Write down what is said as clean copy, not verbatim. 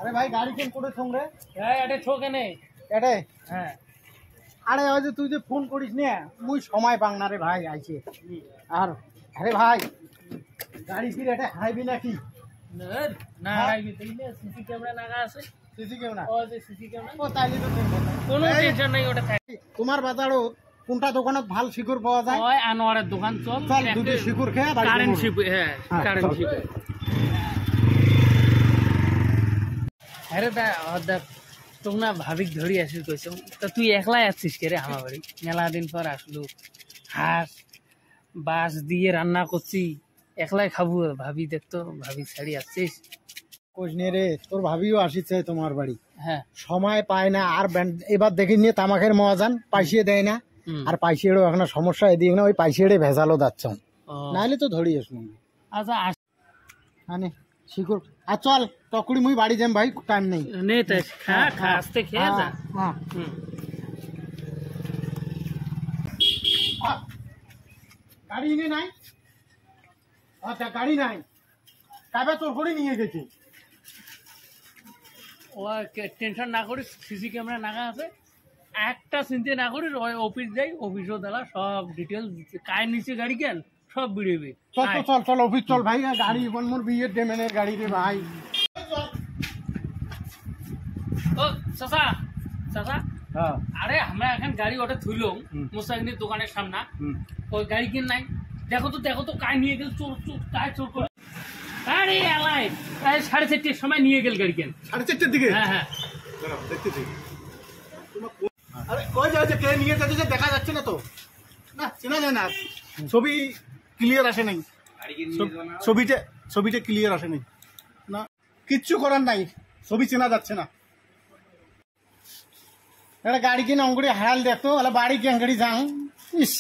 আরে ভাই গাড়ি কেন করে ছং রে? হ্যাঁ এটা ঠোকে নেই এটাই হ্যাঁ। আরে ওই যে তুই যে ফোন করিস না মুই সময় পাং না রে ভাই আইছে। আর আরে ভাই গাড়ি ফিরে এটা হারাইবি নাকি? না হারাইবি দেখলে সিসি ক্যামেরা লাগা আছে। সিসি ক্যামেরা ও যে সিসি ক্যামেরা ও তাইলে তো টেনশন নাই। কোনো টেনশন নাই ওটা থাকে। তোমার বাজারও কোনটা দোকানত ভাল শিকুর পাওয়া যায়? ওই আনোয়ারের দোকান চল চল দুটো শিকুর খেয়ে বাড়ি কারেন্ট শিপ হ্যাঁ কারেন্ট শিপ। আরে দেখ তোমরা ভাবিক ধরি আসিস কইছ তা তুই একলাই আসছিস কে রে আমার বাড়ি? মেলা দিন পর আসলু হাঁস বাস দিয়ে রান্না করছি একলাই খাবো। ভাবি দেখতো ভাবি ছাড়ি আসছিস। কোচ নে রে তোর ভাবিও আসিছে তোমার বাড়ি হ্যাঁ সময় পায় না। আর এবার দেখি নিয়ে তামাকের মহাজান পাইসিয়ে দেয় না। আর পাইসিয়েরও এখন সমস্যা এদিকে না ওই পাইসিয়েড়ে ভেজালও যাচ্ছে নাহলে তো ধরি আসুন। আচ্ছা মানে শিকুর আর চল তকুড়ি মুই বাড়ি যাম ভাই টাইম নেই। নে তাই খা খা আস্তে খেয়ে যা। গাড়ি নিয়ে নাই? আচ্ছা গাড়ি নাই কাবে তোর করে নিয়ে গেছে। ও টেনশন না করিস সিসি ক্যামেরা লাগা আছে একটা চিন্তা না করিস। ওই অফিস যাই অফিসও দেলা সব ডিটেলস কায় নিচে গাড়ি কেন সব বেরোবে। চল তো চল চল অফিস চল ভাই গাড়ি কোন মোর বিয়ের ডেমেনের গাড়ি রে ভাই। ও চাচা চাচা হ্যাঁ আরে আমরা এখন গাড়ি ওটা থুইলাম মোসাইনের দোকানের সামনে ওই গাড়ি কিন নাই দেখো তো কায় নিয়ে গেল চোর চোর কায় চোর করে। আরে আলাই 4:30টার সময় নিয়ে গেল গাড়ি কেন 4:30টার দিকে? হ্যাঁ হ্যাঁ দেখতেছি। আরে ওই যে কে নিয়ে যাচ্ছে যে দেখা যাচ্ছে না তো না চেনা যায় না ছবি ক্লিয়ার আসে নাই। ছবিটা ক্লিয়ার আসে নাই না কিচ্ছু করার নাই ছবি চেনা যাচ্ছে না। একটা গাড়ি কিনে অঙ্গুড়ি হারাল দেখতো ওলা বাড়ি কি অঙ্গুড়ি যাও ইস